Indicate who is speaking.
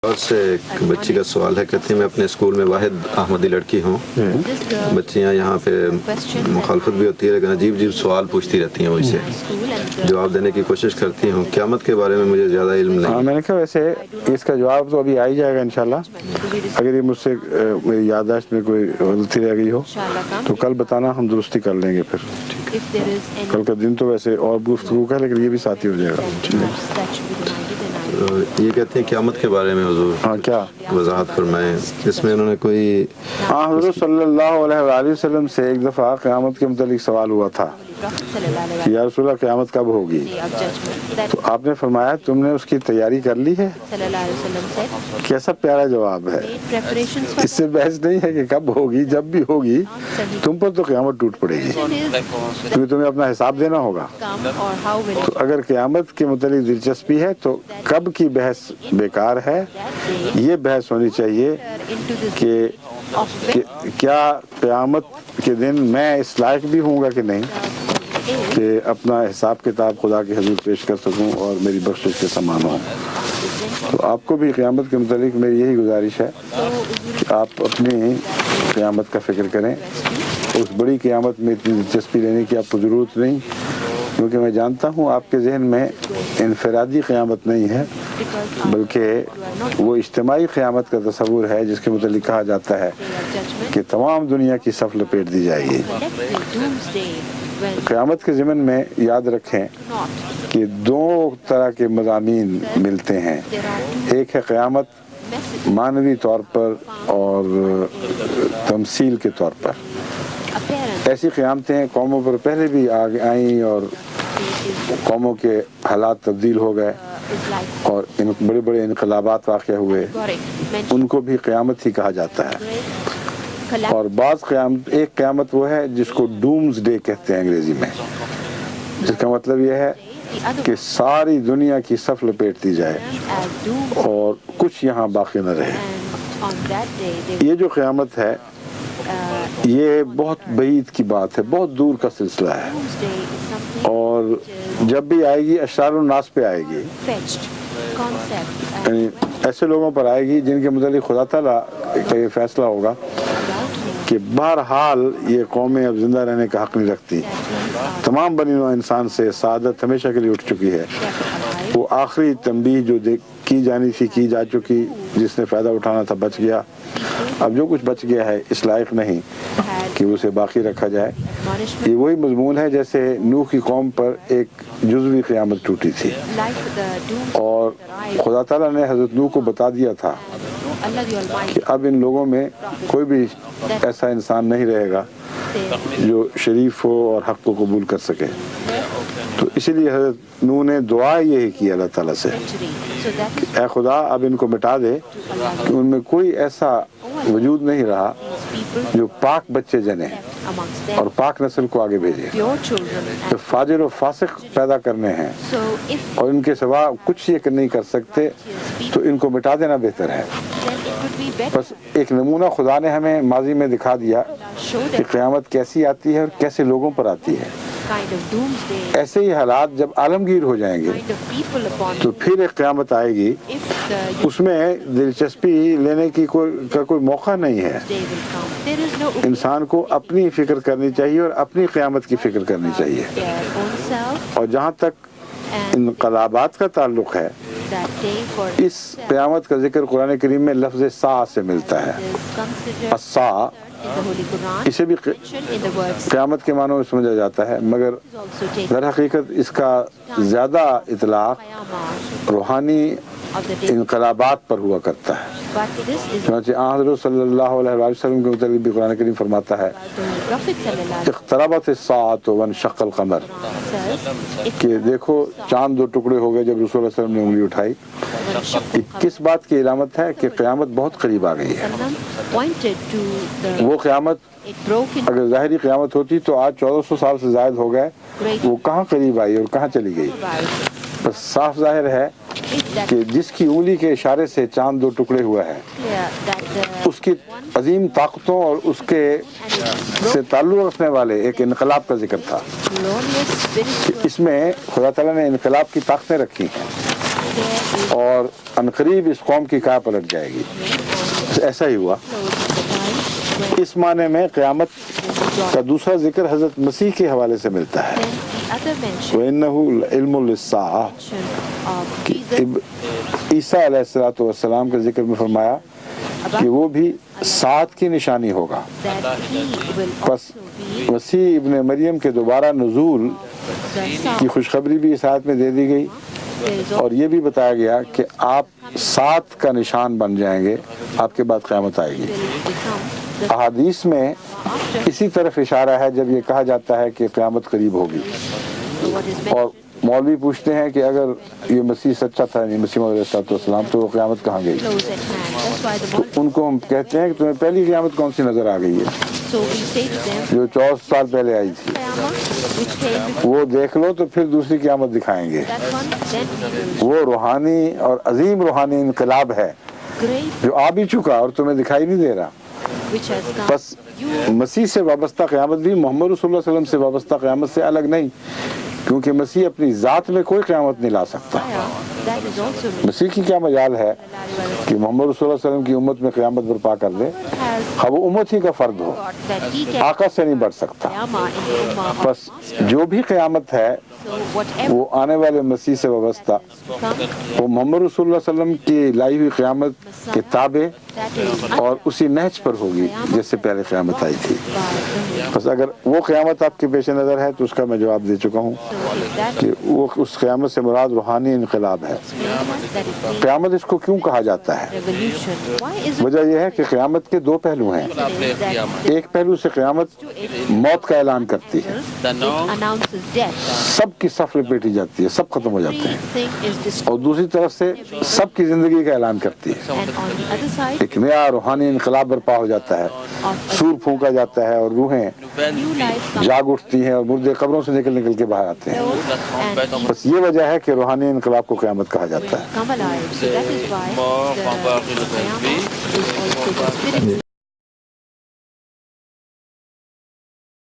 Speaker 1: اور سے ایک بچی کا سوال ہے، کہتی ہے میں اپنے اسکول میں واحد احمدی لڑکی ہوں، بچیاں یہاں پہ مخالفت بھی ہوتی ہے لیکن عجیب عجیب سوال پوچھتی رہتی ہیں، مجھ سے جواب دینے کی کوشش کرتی ہوں۔ قیامت کے بارے میں مجھے زیادہ علم نہیں۔
Speaker 2: میں نے کہا ویسے اس کا جواب تو ابھی آ ہی جائے گا انشاءاللہ۔ اگر یہ مجھ سے میری یادداشت میں کوئی غلطی رہ گئی ہو تو کل بتانا، ہم درستی کر لیں گے۔ پھر کل کا دن تو ویسے اور گفتگو کا، لیکن یہ بھی ساتھ ہی ہو جائے گا۔
Speaker 1: یہ کہتے ہیں قیامت کے بارے میں حضور
Speaker 2: ہاں، کیا
Speaker 1: وضاحت فرمائیں۔ اس میں انہوں نے کوئی
Speaker 2: حضور صلی اللہ علیہ وآلہ وسلم سے ایک دفعہ قیامت کے متعلق سوال ہوا تھا کہ یا رسول اللہ قیامت کب ہوگی؟ تو آپ نے فرمایا تم نے اس کی تیاری کر لی ہے؟ کیسا پیارا جواب ہے۔ اس سے بحث نہیں ہے کہ کب ہوگی، جب بھی ہوگی تم پر تو قیامت ٹوٹ پڑے گی، کیونکہ تمہیں اپنا حساب دینا ہوگا۔ تو اگر قیامت کے متعلق دلچسپی ہے تو کب کی بحث بیکار ہے۔ یہ بحث ہونی چاہیے کہ کیا قیامت کے دن میں اس لائق بھی ہوں گا کہ نہیں کہ اپنا حساب کتاب خدا کے حضور پیش کر سکوں اور میری بخشش کے سامان ہوں۔ تو آپ کو بھی قیامت کے متعلق میری یہی گزارش ہے کہ آپ اپنی قیامت کا فکر کریں۔ اس بڑی قیامت میں اتنی دلچسپی لینے کی آپ کو ضرورت نہیں، کیونکہ میں جانتا ہوں آپ کے ذہن میں انفرادی قیامت نہیں ہے بلکہ وہ اجتماعی قیامت کا تصور ہے، جس کے متعلق کہا جاتا ہے کہ تمام دنیا کی صف لپیٹ دی جائے گی۔ قیامت کے ضمن میں یاد رکھیں کہ دو طرح کے مضامین ملتے ہیں۔ ایک ہے قیامت معنوی طور پر اور تمثیل کے طور پر۔ ایسی قیامتیں قوموں پر پہلے بھی آئیں اور قوموں کے حالات تبدیل ہو گئے اور بڑے بڑے انقلابات واقع ہوئے، ان کو بھی قیامت ہی کہا جاتا ہے۔ اور بعض ایک قیامت وہ ہے جس کو ڈومز ڈے کہتے ہیں انگریزی میں، جس کا مطلب یہ ہے کہ ساری دنیا کی صف لپیٹ دی جائے اور کچھ یہاں باقی نہ رہے۔ یہ جو قیامت ہے یہ بہت بعید کی بات ہے، بہت دور کا سلسلہ ہے، اور جب بھی آئے گی اشرار الناس پہ آئے گی، یعنی ایسے لوگوں پر آئے گی جن کے متعلق خدا تعالیٰ کا یہ فیصلہ ہوگا کہ بہرحال یہ قومیں اب زندہ رہنے کا حق نہیں رکھتی۔ تمام بنی نوع انسان سے سعادت ہمیشہ کے لیے اٹھ چکی ہے۔ وہ آخری تنبیہ جو کی جانی تھی کی جا چکی، جس نے فائدہ اٹھانا تھا بچ گیا، اب جو کچھ بچ گیا ہے اس لائق نہیں کہ اسے باقی رکھا جائے۔ یہ وہی مضمون ہے جیسے نوح کی قوم پر ایک جزوی قیامت ٹوٹی تھی، اور خدا تعالیٰ نے حضرت نوح کو بتا دیا تھا کہ اب ان لوگوں میں کوئی بھی ایسا انسان نہیں رہے گا جو شریف ہو اور حق کو قبول کر سکے۔ تو اسی لیے حضرت نوح نے دعا یہی کی اللہ تعالیٰ سے کہ اے خدا اب ان کو مٹا دے کہ ان میں کوئی ایسا وجود نہیں رہا جو پاک بچے جنے اور پاک نسل کو آگے بھیجے۔ تو فاجر و فاسق پیدا کرنے ہیں اور ان کے سوا کچھ یہ نہیں کر سکتے، تو ان کو مٹا دینا بہتر ہے۔ بس ایک نمونہ خدا نے ہمیں ماضی میں دکھا دیا کہ قیامت کیسی آتی ہے اور کیسے لوگوں پر آتی ہے۔ ایسے ہی حالات جب عالمگیر ہو جائیں گے تو پھر ایک قیامت آئے گی، اس میں دلچسپی لینے کی کوئی موقع نہیں ہے۔ انسان کو اپنی فکر کرنی چاہیے اور اپنی قیامت کی فکر کرنی چاہیے۔ اور جہاں تک انقلابات کا تعلق ہے، اس قیامت کا ذکر قرآن کریم میں لفظ ساعہ سے ملتا ہے۔ الساعہ اسے بھی قیامت کے معنوں میں سمجھا جاتا ہے، مگر در حقیقت اس کا زیادہ اطلاق روحانی انقلابات پر ہوا کرتا ہے۔ چنانچہ حضرت صلی اللہ علیہ وسلم کے متعلق بھی قرآن کریم فرماتا ہے اقتربت الساعۃ وانشق القمر، کہ دیکھو چاند دو ٹکڑے ہو گئے جب رسول اللہ صلی اللہ علیہ وسلم نے انگلی اٹھائی۔ کس بات کی علامت ہے کہ قیامت بہت قریب آ گئی ہے۔ وہ قیامت اگر ظاہری قیامت ہوتی تو آج 1400 سال سے زائد ہو گئے، وہ کہاں قریب آئی اور کہاں چلی گئی؟ بس صاف ظاہر ہے کہ جس کی انگلی کے اشارے سے چاند دو ٹکڑے ہوا ہے، اس کی عظیم طاقتوں اور اس کے سے تعلق رکھنے والے ایک انقلاب کا ذکر تھا۔ اس میں خدا تعالیٰ نے انقلاب کی طاقتیں رکھی ہیں۔ اور عنقریب اس قوم کی کار پلٹ جائے گی. ایسا ہی ہوا. اس معنی میں قیامت کا دوسرا ذکر حضرت مسیح کے حوالے سے ملتا ہے. وَإِنَّهُ عِلْمٌ لِلسَّاعَةِ عیسیٰ علیہ السلام کے ذکر میں فرمایا کہ وہ بھی ساعت کی نشانی ہوگا. پس مسیح ابن مریم کے دوبارہ نزول کی خوشخبری بھی اس آیت میں دے دی گئی اور یہ بھی بتایا گیا کہ آپ سات کا نشان بن جائیں گے, آپ کے بعد قیامت آئے گی. احادیث میں اسی طرف اشارہ ہے جب یہ کہا جاتا ہے کہ قیامت قریب ہوگی. اور مولوی پوچھتے ہیں کہ اگر یہ مسیح سچا تھا, یعنی مسیح علیہ السلام, تو وہ قیامت کہاں گئی؟ تو ان کو ہم کہتے ہیں کہ تمہیں پہلی قیامت کون سی نظر آ گئی ہے؟ جو 14 سال پہلے آئی تھی, وہ دیکھ لو تو پھر دوسری قیامت دکھائیں گے. وہ روحانی اور عظیم روحانی انقلاب ہے جو آ بھی چکا اور تمہیں دکھائی نہیں دے رہا. بس مسیح سے وابستہ قیامت بھی محمد رسول اللہ علیہ وسلم سے وابستہ قیامت سے الگ نہیں, کیونکہ مسیح اپنی ذات میں کوئی قیامت نہیں لا سکتا. مسیح کی کیا مجال ہے کہ محمد رسول اللہ علیہ وسلم کی امت میں قیامت برپا کر دے؟ ہاں, وہ امت ہی کا فرد ہو, آقا سے نہیں بڑھ سکتا. بس جو بھی قیامت ہے وہ آنے والے مسیح سے وابستہ, وہ محمد رسول اللہ علیہ وسلم کی لائی ہوئی قیامت کے تابع اور اسی نہج پر ہوگی جس سے پہلے قیامت آئی تھی. بس اگر وہ قیامت آپ کے پیش نظر ہے تو اس کا میں جواب دے چکا ہوں کہ وہ اس قیامت سے مراد روحانی انقلاب ہے. قیامت اس کو کیوں کہا جاتا ہے؟ وجہ یہ ہے کہ قیامت کے دو پہلو ہیں. ایک پہلو سے قیامت موت کا اعلان کرتی ہے, سب کی صف لپیٹی جاتی ہے, سب ختم ہو جاتے ہیں. اور دوسری طرف سے سب کی زندگی کا اعلان کرتی ہے, ایک نیا روحانی انقلاب برپا ہو جاتا ہے, سور پھونکا جاتا ہے اور روحیں جاگ اٹھتی ہیں اور مردے قبروں سے نکل نکل کے باہر آتے ہیں. بس یہ وجہ ہے کہ روحانی انقلاب کو قیامت کہا جاتا ہے.